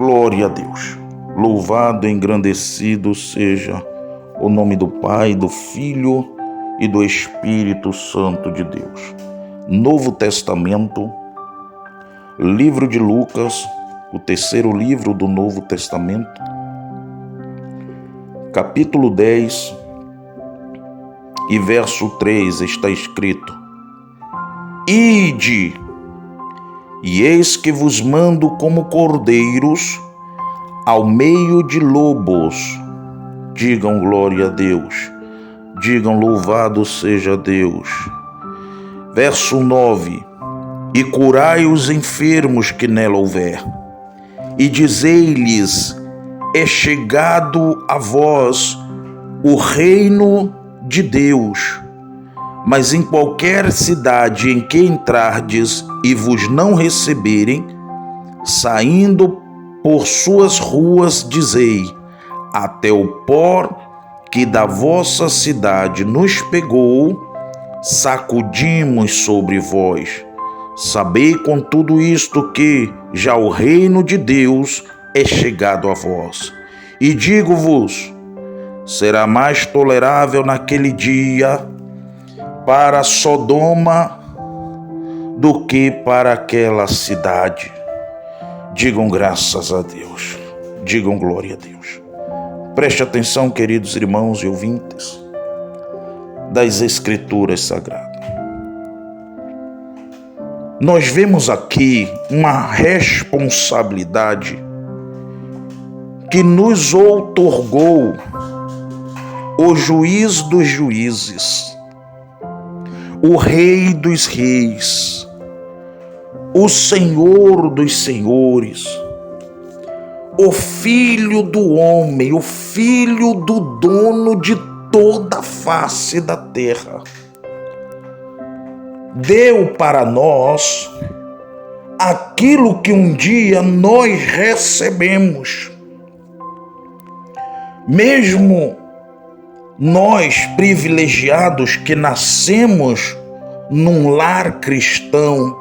Glória a Deus. Louvado e engrandecido seja o nome do Pai, do Filho e do Espírito Santo de Deus. Novo Testamento, livro de Lucas, o terceiro livro do Novo Testamento, capítulo 10 e verso 3 está escrito: Ide, e eis que vos mando como cordeiros ao meio de lobos. Digam glória a Deus, digam louvado seja Deus. Verso 9: E curai os enfermos que nela houver, e dizei-lhes: é chegado a vós o reino de Deus. Mas em qualquer cidade em que entrardes e vos não receberem, saindo por suas ruas, dizei: até o pó que da vossa cidade nos pegou, sacudimos sobre vós. Sabei com tudo isto que já o reino de Deus é chegado a vós. E digo-vos, será mais tolerável naquele dia para Sodoma do que para aquela cidade. Digam graças a Deus, digam glória a Deus. Preste atenção, queridos irmãos e ouvintes das Escrituras Sagradas. Nós vemos aqui uma responsabilidade que nos outorgou o juiz dos juízes, o Rei dos reis, o Senhor dos senhores, o Filho do homem, o Filho do dono de toda a face da terra. Deu para nós aquilo que um dia nós recebemos. Mesmo nós, privilegiados, que nascemos num lar cristão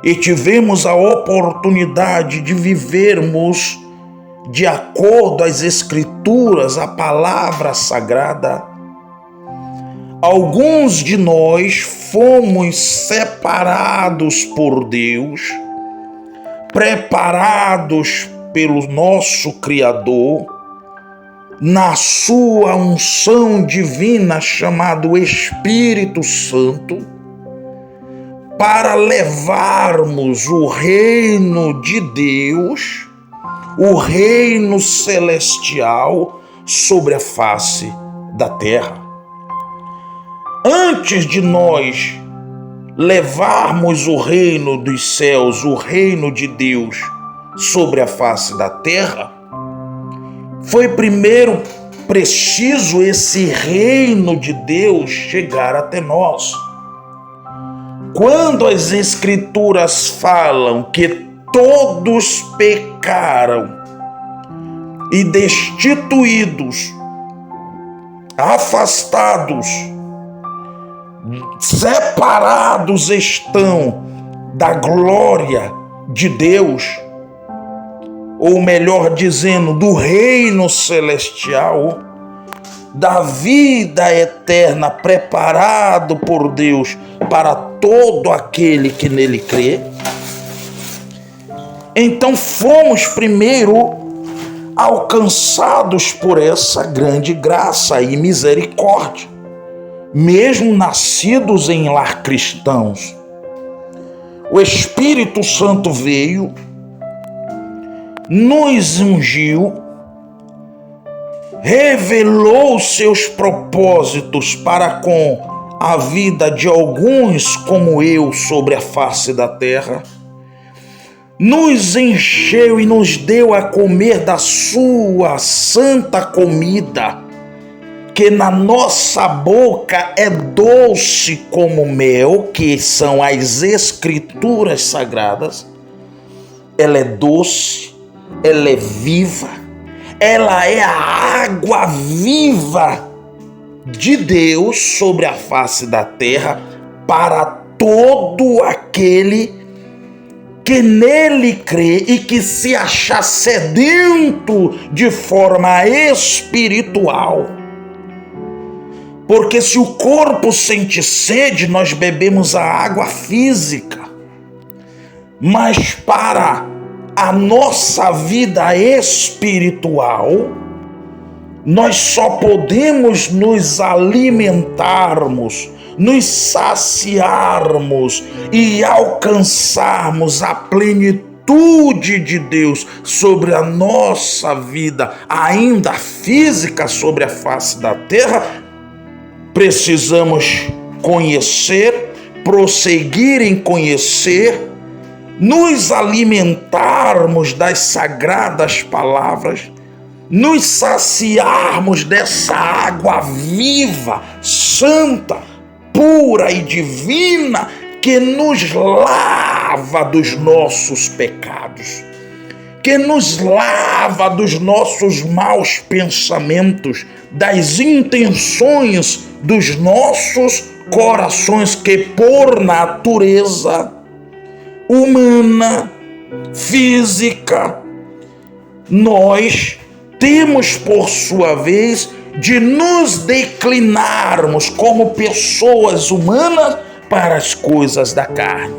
e tivemos a oportunidade de vivermos de acordo às Escrituras, a palavra sagrada, alguns de nós fomos separados por Deus, preparados pelo nosso Criador, na sua unção divina chamado Espírito Santo, para levarmos o reino de Deus, o reino celestial sobre a face da terra. Antes de nós levarmos o reino dos céus, o reino de Deus sobre a face da terra, foi primeiro preciso esse reino de Deus chegar até nós. Quando as Escrituras falam que todos pecaram e destituídos, afastados, separados estão da glória de Deus, ou melhor dizendo, do reino celestial, da vida eterna preparado por Deus para todo aquele que nele crê, então fomos primeiro alcançados por essa grande graça e misericórdia, mesmo nascidos em lar cristãos. O Espírito Santo veio, nos ungiu, revelou seus propósitos para com a vida de alguns como eu sobre a face da terra, nos encheu e nos deu a comer da sua santa comida, que na nossa boca é doce como mel, que são as Escrituras Sagradas. Ela é doce, ela é viva, ela é a água viva de Deus sobre a face da terra para todo aquele que nele crê e que se achar sedento de forma espiritual. Porque se o corpo sente sede, nós bebemos a água física. Mas para a nossa vida espiritual, nós só podemos nos alimentarmos, nos saciarmos e alcançarmos a plenitude de Deus sobre a nossa vida, ainda física, sobre a face da terra. Precisamos conhecer, prosseguir em conhecer, nos alimentarmos das sagradas palavras, nos saciarmos dessa água viva, santa, pura e divina, que nos lava dos nossos pecados, que nos lava dos nossos maus pensamentos, das intenções dos nossos corações, que por natureza humana, física, nós temos, por sua vez, de nos declinarmos como pessoas humanas para as coisas da carne.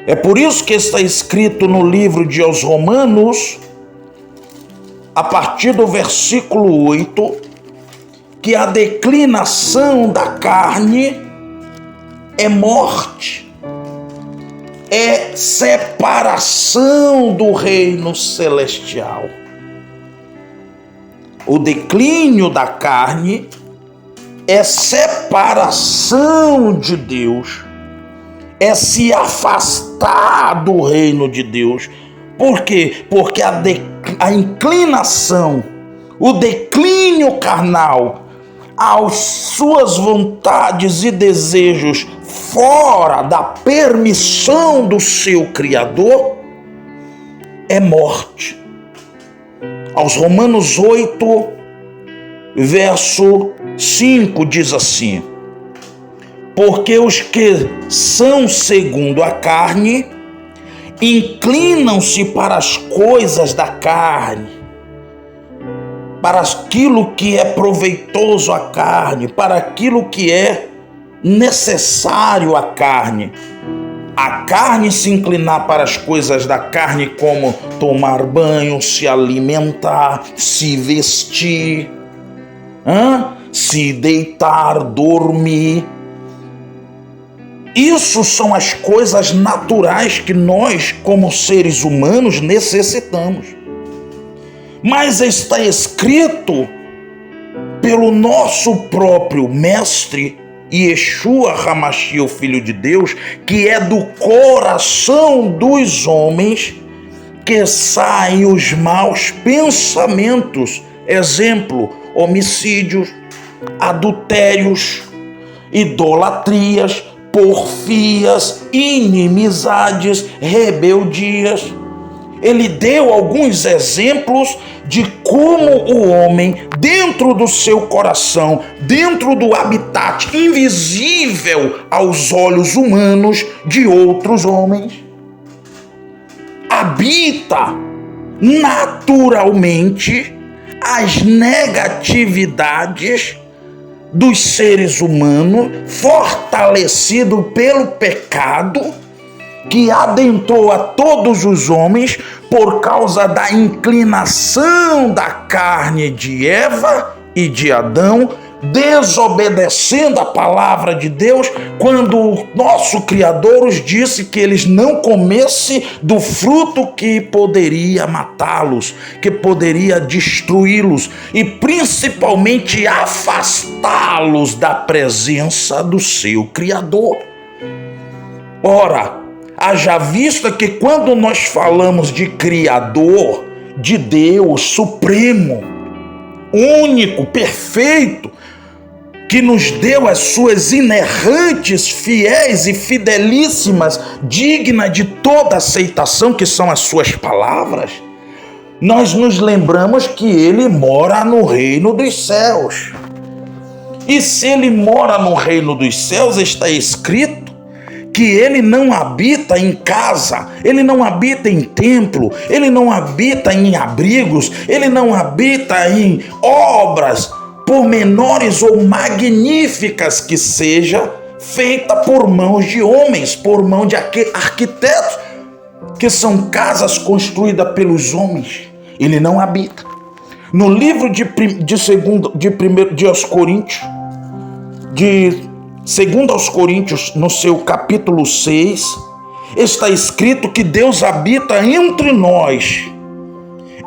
É por isso que está escrito no livro de aos Romanos, a partir do versículo 8, que a declinação da carne é morte, é separação do reino celestial. O declínio da carne é separação de Deus, é se afastar do reino de Deus. Por quê? Porque a inclinação, o declínio carnal, às suas vontades e desejos fora da permissão do seu Criador, é morte. Aos Romanos 8, verso 5 diz assim: porque os que são segundo a carne inclinam-se para as coisas da carne, para aquilo que é proveitoso à carne, para aquilo que é necessário à carne. A carne se inclinar para as coisas da carne, como tomar banho, se alimentar, se vestir, se deitar, dormir. Isso são as coisas naturais que nós, como seres humanos, necessitamos. Mas está escrito pelo nosso próprio Mestre, Yeshua HaMashiach, o Filho de Deus, que é do coração dos homens que saem os maus pensamentos. Exemplo, homicídios, adultérios, idolatrias, porfias, inimizades, rebeldias. Ele deu alguns exemplos de como o homem, dentro do seu coração, dentro do habitat invisível aos olhos humanos de outros homens, habita naturalmente as negatividades dos seres humanos, fortalecido pelo pecado que adentrou a todos os homens por causa da inclinação da carne de Eva e de Adão, desobedecendo a palavra de Deus, quando o nosso Criador os disse que eles não comessem do fruto que poderia matá-los, que poderia destruí-los e principalmente afastá-los da presença do seu Criador. Ora, haja vista que quando nós falamos de Criador, de Deus supremo, único, perfeito, que nos deu as suas inerrantes, fiéis e fidelíssimas, dignas de toda aceitação, que são as suas palavras, nós nos lembramos que ele mora no reino dos céus. E se ele mora no reino dos céus, está escrito que ele não habita em casa, ele não habita em templo, ele não habita em abrigos, ele não habita em obras, por menores ou magníficas que seja, feita por mãos de homens, por mão de arquitetos, que são casas construídas pelos homens. Ele não habita. No livro de 2 Coríntios, de 2 Coríntios, no seu capítulo 6, está escrito que Deus habita entre nós,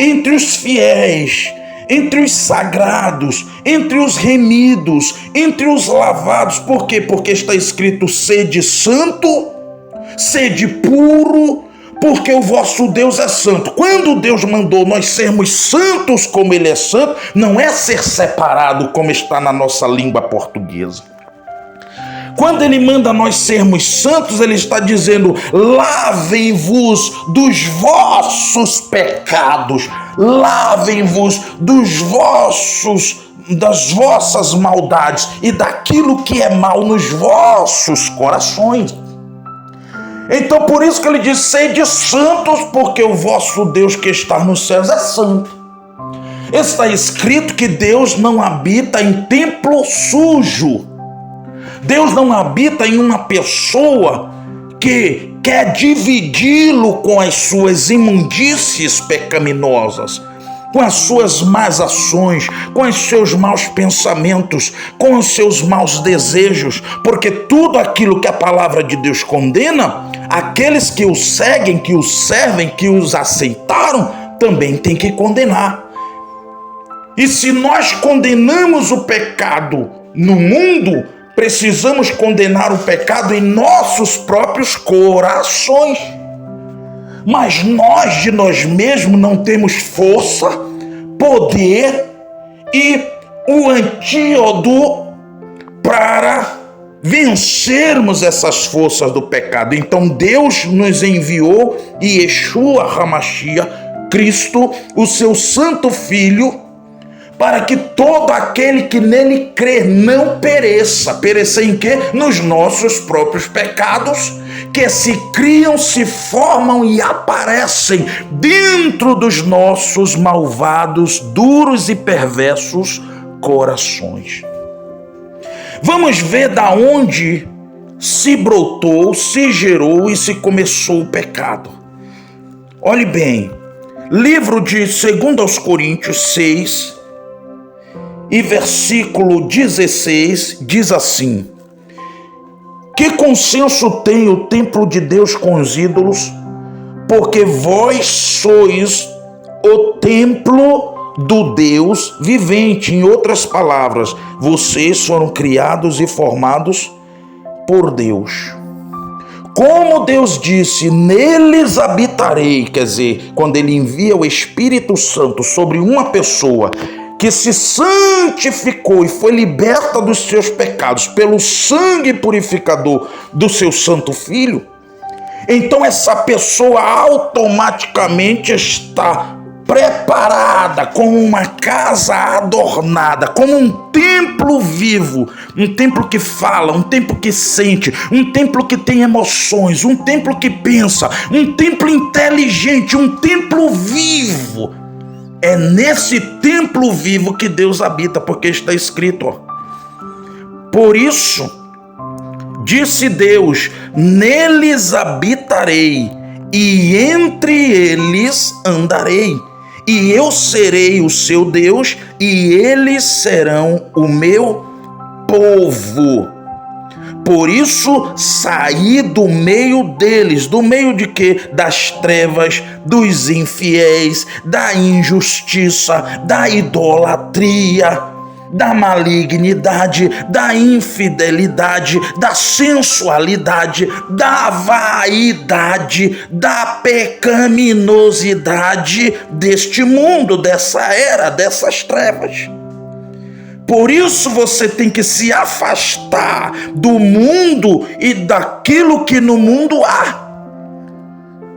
entre os fiéis, entre os sagrados, entre os remidos, entre os lavados. Por quê? Porque está escrito: sede santo, sede puro, porque o vosso Deus é santo. Quando Deus mandou nós sermos santos como Ele é santo, não é ser separado como está na nossa língua portuguesa. Quando Ele manda nós sermos santos, Ele está dizendo: lavem-vos dos vossos pecados, lavem-vos das vossas maldades e daquilo que é mal nos vossos corações. Então por isso que ele diz: sede santos, porque o vosso Deus que está nos céus é santo. Está escrito que Deus não habita em templo sujo. Deus não habita em uma pessoa que quer dividi-lo com as suas imundícies pecaminosas, com as suas más ações, com os seus maus pensamentos, com os seus maus desejos, porque tudo aquilo que a palavra de Deus condena, aqueles que o seguem, que o servem, que os aceitaram, também tem que condenar. E se nós condenamos o pecado no mundo, precisamos condenar o pecado em nossos próprios corações. Mas nós de nós mesmos não temos força, poder e o antídoto para vencermos essas forças do pecado. Então Deus nos enviou Yeshua HaMashiach, Cristo, o seu santo Filho, para que todo aquele que nele crê não pereça. Perecer em quê? Nos nossos próprios pecados, que se criam, se formam e aparecem dentro dos nossos malvados, duros e perversos corações. Vamos ver da onde se brotou, se gerou e se começou o pecado. Olhe bem, livro de 2 Coríntios 6 e versículo 16 diz assim: que consenso tem o templo de Deus com os ídolos? Porque vós sois o templo do Deus vivente. Em outras palavras, vocês foram criados e formados por Deus. Como Deus disse: neles habitarei, quer dizer, quando Ele envia o Espírito Santo sobre uma pessoa que se santificou e foi liberta dos seus pecados pelo sangue purificador do seu santo Filho, então essa pessoa automaticamente está preparada como uma casa adornada, como um templo vivo, um templo que fala, um templo que sente, um templo que tem emoções, um templo que pensa, um templo inteligente, um templo vivo. É nesse templo vivo que Deus habita, porque está escrito, ó: por isso, disse Deus, neles habitarei, e entre eles andarei, e eu serei o seu Deus, e eles serão o meu povo. Por isso, saí do meio deles. Do meio de quê? Das trevas, dos infiéis, da injustiça, da idolatria, da malignidade, da infidelidade, da sensualidade, da vaidade, da pecaminosidade deste mundo, dessa era, dessas trevas. Por isso você tem que se afastar do mundo e daquilo que no mundo há.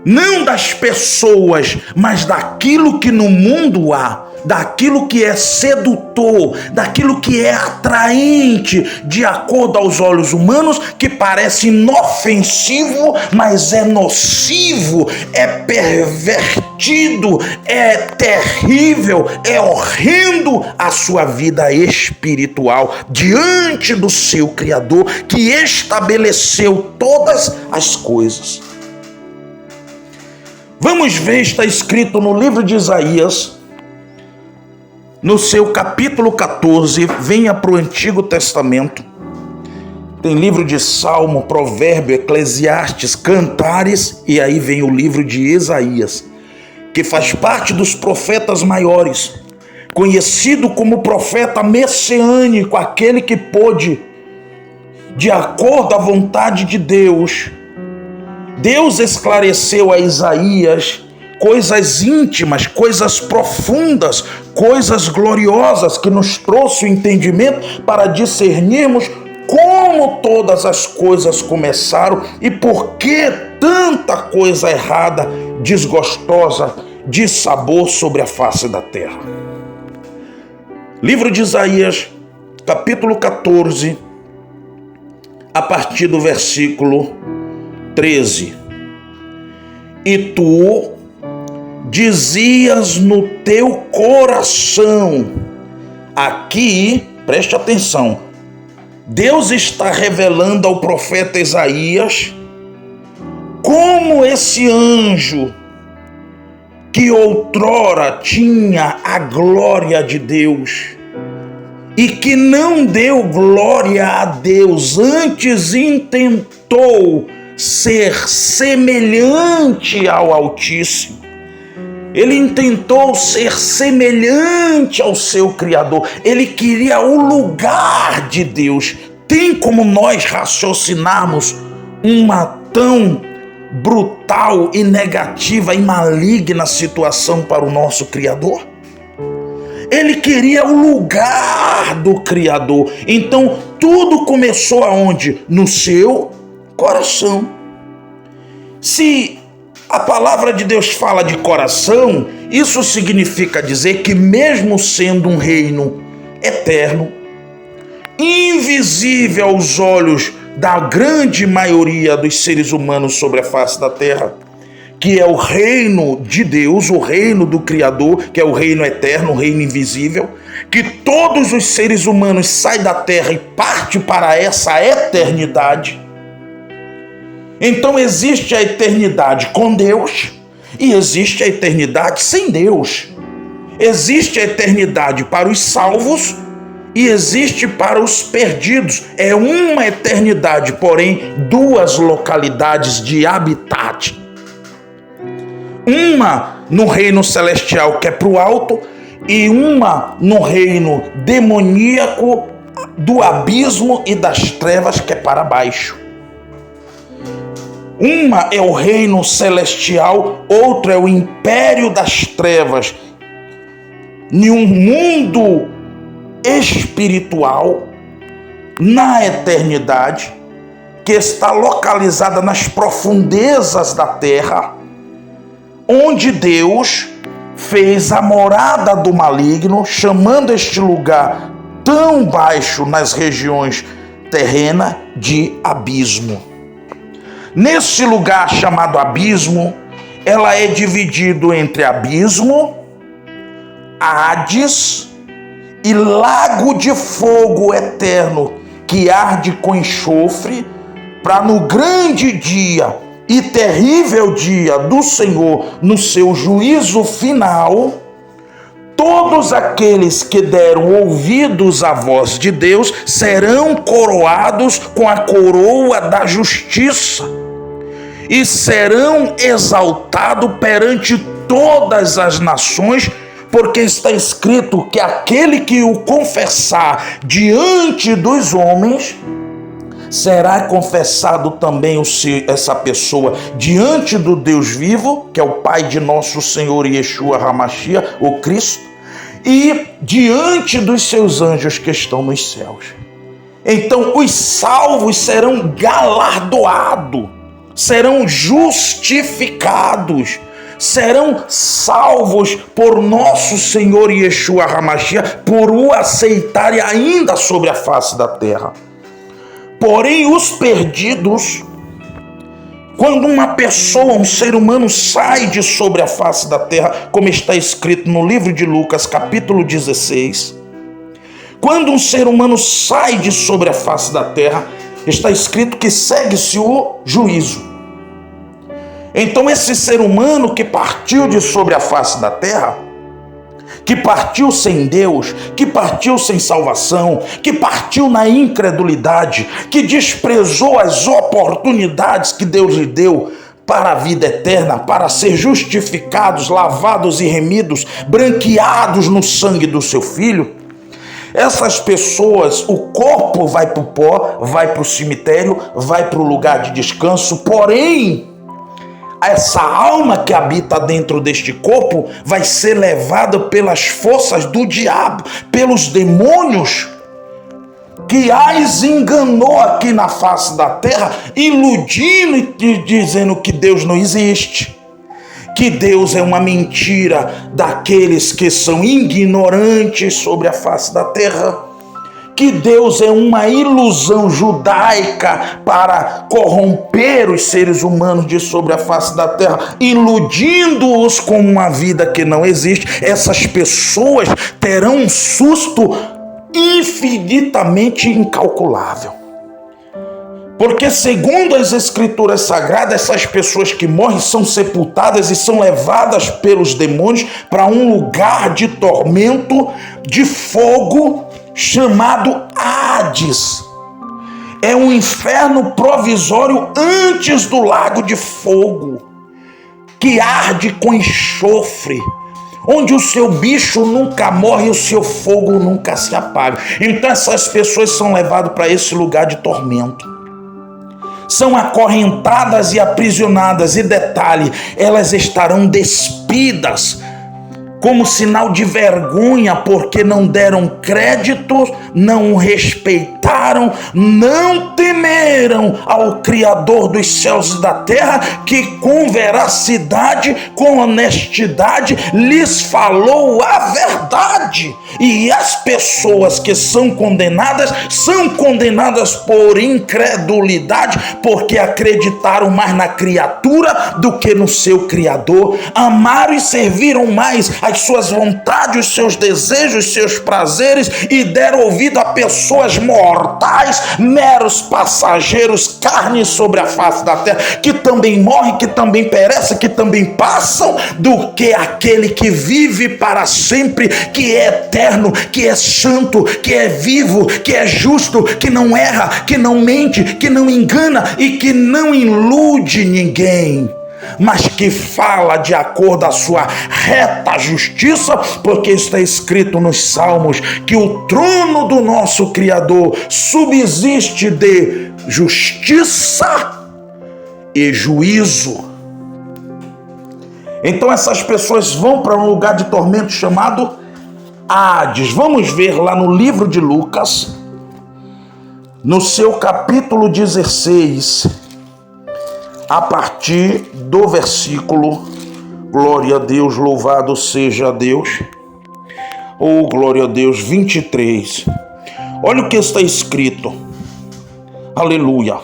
não das pessoas, mas daquilo que no mundo há, daquilo que é sedutor, daquilo que é atraente de acordo aos olhos humanos, que parece inofensivo, mas é nocivo, é pervertido, é terrível, é horrendo a sua vida espiritual diante do seu Criador, que estabeleceu todas as coisas. Vamos ver, está escrito no livro de Isaías, no seu capítulo 14, venha para o Antigo Testamento. Tem livro de Salmo, Provérbio, Eclesiastes, Cantares, e aí vem o livro de Isaías, que faz parte dos profetas maiores, conhecido como profeta messiânico, aquele que pôde, de acordo à vontade de Deus, Deus esclareceu a Isaías coisas íntimas, coisas profundas, coisas gloriosas, que nos trouxe o entendimento para discernirmos como todas as coisas começaram e por que tanta coisa errada, desgostosa, de sabor sobre a face da terra. Livro de Isaías, capítulo 14, a partir do versículo 13. E tu dizias no teu coração, aqui, preste atenção, Deus está revelando ao profeta Isaías como esse anjo que outrora tinha a glória de Deus e que não deu glória a Deus, antes intentou ser semelhante ao Altíssimo. Ele intentou ser semelhante ao seu Criador. Ele queria o lugar de Deus. Tem como nós raciocinarmos uma tão brutal e negativa e maligna situação para o nosso Criador? Ele queria o lugar do Criador. Então tudo começou aonde? No seu coração. Se a palavra de Deus fala de coração, isso significa dizer que mesmo sendo um reino eterno, invisível aos olhos da grande maioria dos seres humanos sobre a face da terra, que é o reino de Deus, o reino do Criador, que é o reino eterno, o reino invisível, que todos os seres humanos saem da terra e partem para essa eternidade. Então existe a eternidade com Deus e existe a eternidade sem Deus. Existe a eternidade para os salvos e existe para os perdidos. É uma eternidade, porém duas localidades de habitat. Uma no reino celestial, que é para o alto, e uma no reino demoníaco do abismo e das trevas, que é para baixo. Uma é o reino celestial, outro é o império das trevas, em um mundo espiritual, na eternidade, que está localizada nas profundezas da terra, onde Deus fez a morada do maligno, chamando este lugar tão baixo nas regiões terrenas de abismo. Nesse lugar chamado abismo, ela é dividido entre abismo, Hades e lago de fogo eterno, que arde com enxofre, para no grande dia e terrível dia do Senhor, no seu juízo final, todos aqueles que deram ouvidos à voz de Deus serão coroados com a coroa da justiça e serão exaltados perante todas as nações, porque está escrito que aquele que o confessar diante dos homens, será confessado também essa pessoa diante do Deus vivo, que é o Pai de nosso Senhor Yeshua HaMashiach, o Cristo, e diante dos seus anjos que estão nos céus. Então os salvos serão galardoados, serão justificados, serão salvos por nosso Senhor Yeshua HaMashiach, por o aceitarem ainda sobre a face da terra. Porém, os perdidos, quando uma pessoa, um ser humano sai de sobre a face da terra, como está escrito no livro de Lucas, capítulo 16, quando um ser humano sai de sobre a face da terra, está escrito que segue-se o juízo. Então esse ser humano que partiu de sobre a face da terra, que partiu sem Deus, que partiu sem salvação, que partiu na incredulidade, que desprezou as oportunidades que Deus lhe deu para a vida eterna, para ser justificados, lavados e remidos, branqueados no sangue do seu Filho, essas pessoas, o corpo vai para o pó, vai para o cemitério, vai para o lugar de descanso, porém, essa alma que habita dentro deste corpo vai ser levada pelas forças do diabo, pelos demônios que as enganou aqui na face da terra, iludindo e dizendo que Deus não existe, que Deus é uma mentira daqueles que são ignorantes sobre a face da terra, que Deus é uma ilusão judaica para corromper os seres humanos de sobre a face da terra, iludindo-os com uma vida que não existe. Essas pessoas terão um susto infinitamente incalculável. Porque, segundo as Escrituras Sagradas, essas pessoas que morrem são sepultadas e são levadas pelos demônios para um lugar de tormento, de fogo, chamado Hades. É um inferno provisório antes do lago de fogo, que arde com enxofre, onde o seu bicho nunca morre e o seu fogo nunca se apaga. Então essas pessoas são levadas para esse lugar de tormento, são acorrentadas e aprisionadas, e detalhe, elas estarão despidas como sinal de vergonha, porque não deram crédito, não respeitaram, não temeram ao Criador dos céus e da terra, que com veracidade, com honestidade, lhes falou a verdade. E as pessoas que são condenadas por incredulidade, porque acreditaram mais na criatura do que no seu Criador, amaram e serviram mais as suas vontades, os seus desejos, os seus prazeres, e deram ouvido a pessoas mortais, meros passageiros, carne sobre a face da terra, que também morrem, que também perecem, que também passam, do que aquele que vive para sempre, que é eterno, que é santo, que é vivo, que é justo, que não erra, que não mente, que não engana e que não ilude ninguém, mas que fala de acordo à sua reta justiça, porque está escrito nos Salmos que o trono do nosso Criador subsiste de justiça e juízo. Então essas pessoas vão para um lugar de tormento chamado Hades. Vamos ver lá no livro de Lucas, no seu capítulo 16, a partir do versículo, glória a Deus, louvado seja Deus, ou glória a Deus, 23. Olha o que está escrito, aleluia.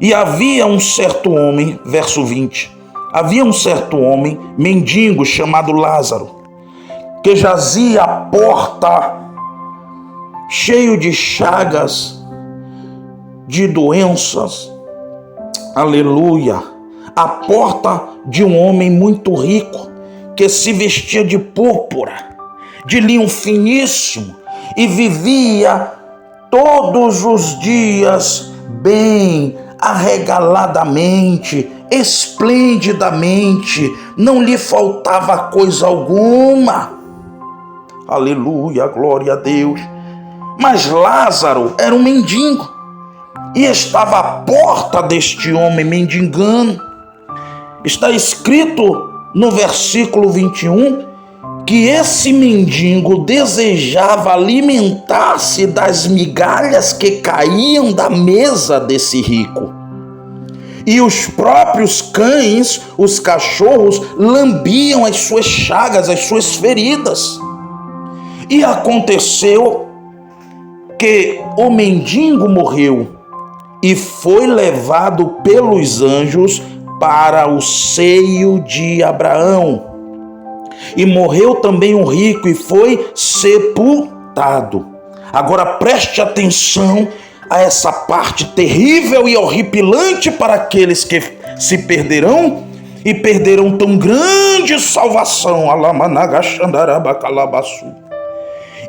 E havia um certo homem, verso 20, havia um certo homem, mendigo, chamado Lázaro, que jazia à porta, cheio de chagas, de doenças, aleluia, à porta de um homem muito rico, que se vestia de púrpura, de linho finíssimo, e vivia todos os dias bem, arregaladamente, esplendidamente, não lhe faltava coisa alguma. Aleluia, glória a Deus. Mas Lázaro era um mendigo e estava à porta deste homem mendigando. Está escrito no versículo 21 que esse mendigo desejava alimentar-se das migalhas que caíam da mesa desse rico. e os próprios cães, os cachorros, lambiam as suas chagas, as suas feridas. E aconteceu que o mendigo morreu e foi levado pelos anjos para o seio de Abraão. E morreu também um rico e foi sepultado. Agora preste atenção a essa parte terrível e horripilante para aqueles que se perderão e perderão tão grande salvação.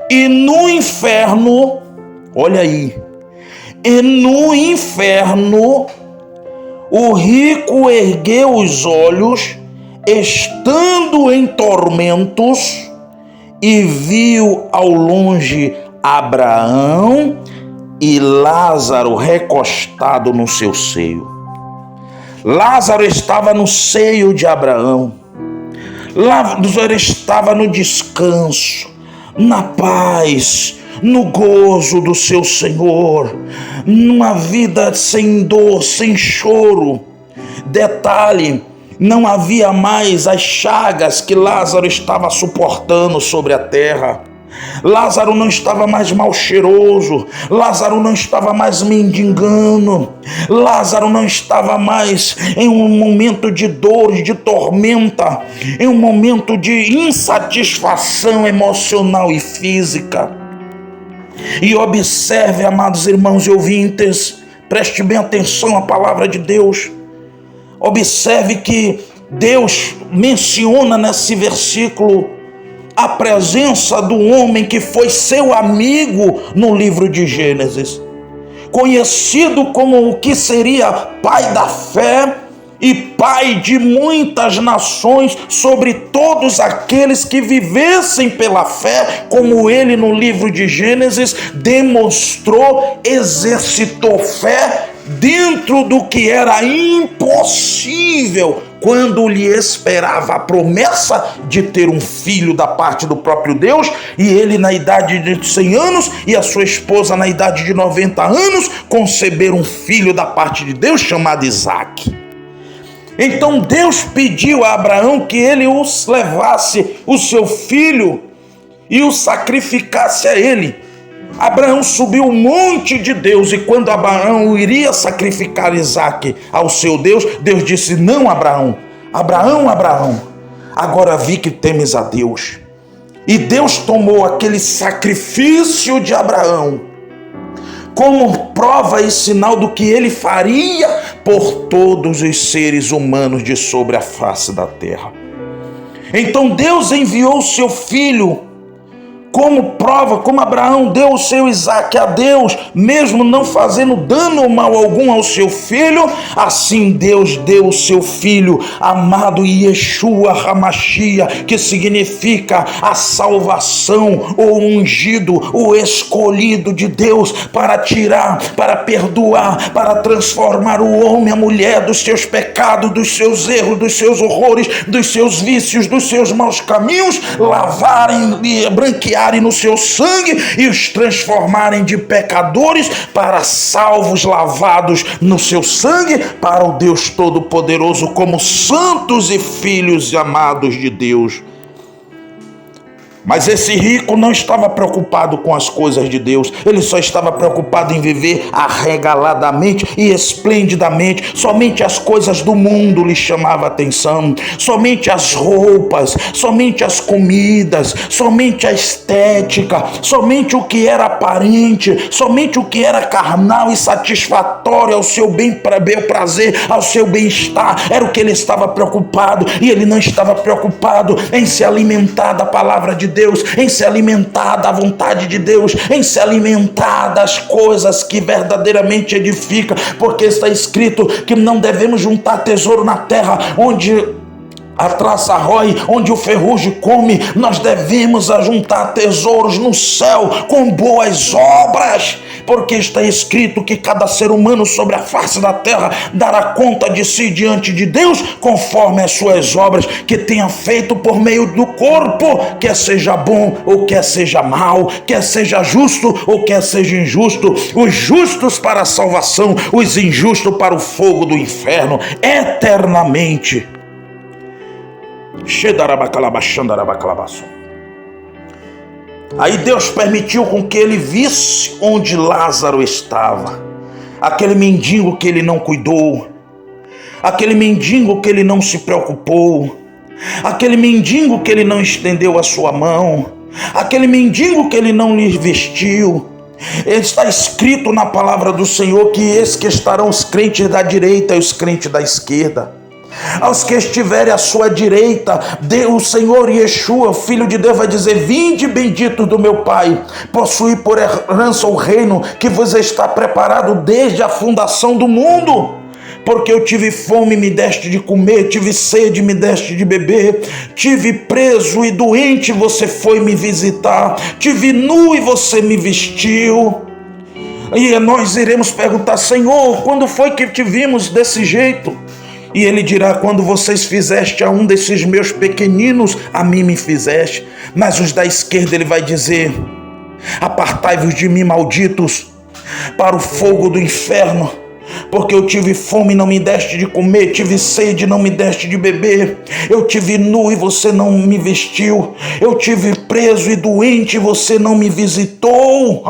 E no inferno, olha aí, e no inferno o rico ergueu os olhos, estando em tormentos, e viu ao longe Abraão e Lázaro recostado no seu seio. Lázaro estava no seio de Abraão. Lázaro estava no descanso, na paz, no gozo do seu Senhor, numa vida sem dor, sem choro. Detalhe, não havia mais as chagas que Lázaro estava suportando sobre a terra. Lázaro não estava mais mal cheiroso, Lázaro não estava mais mendigando, Lázaro não estava mais em um momento de dor, de tormenta, em um momento de insatisfação emocional e física. E observe, amados irmãos e ouvintes, preste bem atenção à palavra de Deus. Observe que Deus menciona nesse versículo a presença do homem que foi seu amigo no livro de Gênesis, conhecido como o que seria pai da fé e pai de muitas nações sobre todos aqueles que vivessem pela fé, como ele no livro de Gênesis demonstrou, exercitou fé dentro do que era impossível, quando lhe esperava a promessa de ter um filho da parte do próprio Deus, e ele na idade de 100 anos e a sua esposa na idade de 90 anos conceberam um filho da parte de Deus chamado Isaque. Então Deus pediu a Abraão que ele os levasse o seu filho e o sacrificasse a ele. Abraão subiu o monte de Deus, e quando Abraão iria sacrificar Isaque ao seu Deus, Deus disse: não, Abraão, Abraão, agora vi que temes a Deus. E Deus tomou aquele sacrifício de Abraão como prova e sinal do que ele faria por todos os seres humanos de sobre a face da terra. Então Deus enviou o seu filho como prova, como Abraão deu o seu Isaque a Deus, mesmo não fazendo dano ou mal algum ao seu filho, assim Deus deu o seu filho amado Yeshua HaMashiach, que significa a salvação, o ungido, o escolhido de Deus, para tirar, para perdoar, para transformar o homem, a mulher dos seus pecados, dos seus erros, dos seus horrores, dos seus vícios, dos seus maus caminhos, lavarem e branquearem no seu sangue e os transformarem de pecadores para salvos, lavados no seu sangue, para o Deus Todo-Poderoso, como santos e filhos amados de Deus. Mas esse rico não estava preocupado com as coisas de Deus, ele só estava preocupado em viver arregaladamente e esplendidamente. Somente as coisas do mundo lhe chamavam a atenção, somente as roupas, somente as comidas, somente a estética, somente o que era aparente, somente o que era carnal e satisfatório ao seu bem prazer, ao seu bem-estar, era o que ele estava preocupado. E ele não estava preocupado em se alimentar da palavra de Deus, em se alimentar da vontade de Deus, em se alimentar das coisas que verdadeiramente edificam, porque está escrito que não devemos juntar tesouro na terra, onde a traça rói, onde o ferrugem come. Nós devemos ajuntar tesouros no céu com boas obras, porque está escrito que cada ser humano sobre a face da terra dará conta de si diante de Deus, conforme as suas obras que tenha feito por meio do corpo, quer seja bom ou quer seja mal, quer seja justo ou quer seja injusto, os justos para a salvação, os injustos para o fogo do inferno, eternamente. Aí Deus permitiu com que ele visse onde Lázaro estava, aquele mendigo que ele não cuidou, aquele mendigo que ele não se preocupou, aquele mendigo que ele não estendeu a sua mão, aquele mendigo que ele não lhe vestiu. Está escrito na palavra do Senhor que esses que estarão os crentes da direita e os crentes da esquerda. Aos que estiverem à sua direita, o Senhor Yeshua, Filho de Deus, vai dizer: vinde benditos do meu Pai, possuí por herança o reino que vos está preparado desde a fundação do mundo. Porque eu tive fome, me deste de comer, tive sede, me deste de beber, tive preso e doente, você foi me visitar, tive nu e você me vestiu. E nós iremos perguntar: Senhor, quando foi que te vimos desse jeito? E ele dirá: quando vocês fizeste a um desses meus pequeninos, a mim me fizeste. Mas os da esquerda ele vai dizer: apartai-vos de mim, malditos, para o fogo do inferno. Porque eu tive fome e não me deste de comer, tive sede e não me deste de beber, eu tive nu e você não me vestiu, eu tive preso e doente e você não me visitou.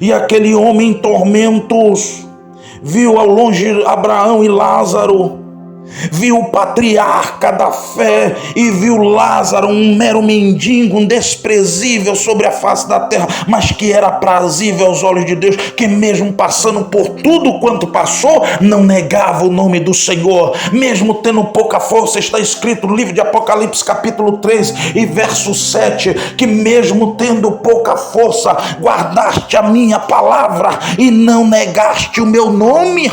E aquele homem em tormentos viu ao longe Abraão e Lázaro, viu o patriarca da fé e viu Lázaro, um mero mendigo, um desprezível sobre a face da terra, mas que era prazível aos olhos de Deus, que mesmo passando por tudo quanto passou, não negava o nome do Senhor, mesmo tendo pouca força. Está escrito no livro de Apocalipse capítulo 3 e verso 7, que mesmo tendo pouca força, guardaste a minha palavra e não negaste o meu nome.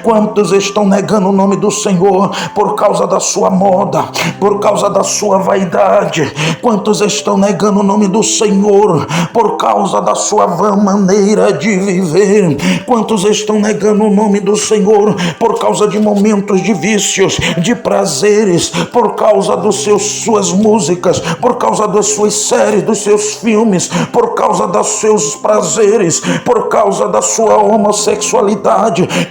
Quantos estão negando o nome do Senhor por causa da sua moda, por causa da sua vaidade? Quantos estão negando o nome do Senhor por causa da sua vã maneira de viver? Quantos estão negando o nome do Senhor por causa de momentos de vícios, de prazeres, por causa das suas músicas, por causa das suas séries, dos seus filmes, por causa dos seus prazeres, por causa da sua homossexualidade?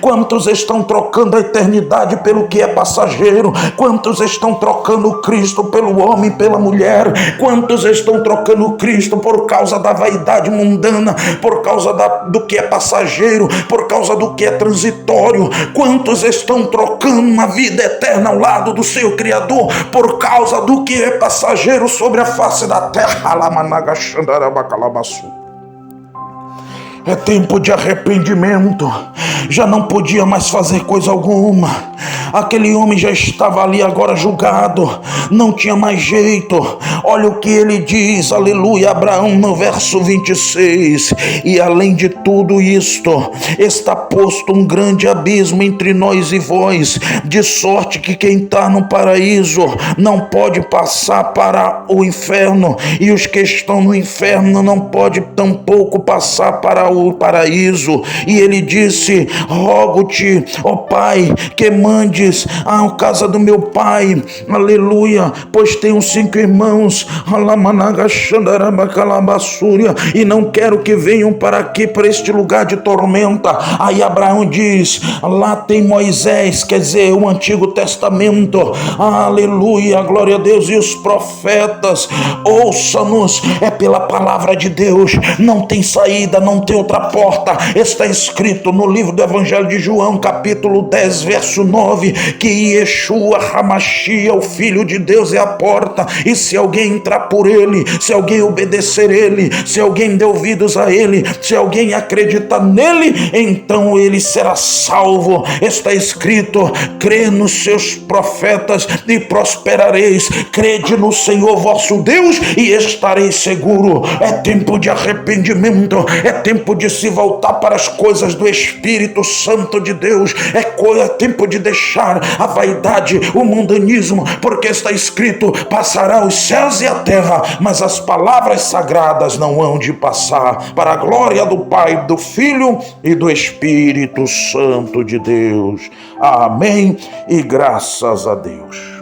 Quantos estão trocando a eternidade pelo que é passageiro? Quantos estão trocando o Cristo pelo homem, pela mulher? Quantos estão trocando o Cristo por causa da vaidade mundana, por causa do que é passageiro, por causa do que é transitório? Quantos estão trocando uma vida eterna ao lado do seu Criador por causa do que é passageiro sobre a face da terra? É tempo de arrependimento. Já não podia mais fazer coisa alguma. Aquele homem já estava ali agora julgado, não tinha mais jeito. Olha o que ele diz, aleluia, Abraão, no verso 26. E além de tudo isto, está posto um grande abismo entre nós e vós, de sorte que quem está no paraíso não pode passar para o inferno, e os que estão no inferno não podem tampouco passar para o paraíso. E ele disse: rogo-te, ó Pai, que mandes à casa do meu pai, aleluia, pois tenho 5 irmãos, e não quero que venham para aqui, para este lugar de tormenta. Aí Abraão diz: lá tem Moisés, quer dizer, o Antigo Testamento, aleluia, glória a Deus, e os profetas, ouça-nos, é pela palavra de Deus, não tem saída, não tem outra porta. Está escrito no livro do Evangelho de João, capítulo 10, verso 9, que Yeshua HaMashiach, o Filho de Deus, é a porta, e se alguém entrar por ele, se alguém obedecer ele, se alguém der ouvidos a ele, se alguém acreditar nele, então ele será salvo. Está escrito: crê nos seus profetas e prosperareis, crede no Senhor vosso Deus e estareis seguro. É tempo de arrependimento, é tempo de se voltar para as coisas do Espírito Santo de Deus, é tempo de deixar a vaidade, o mundanismo, porque está escrito: passará os céus e a terra, mas as palavras sagradas não hão de passar. Para a glória do Pai, do Filho e do Espírito Santo de Deus. Amém e graças a Deus.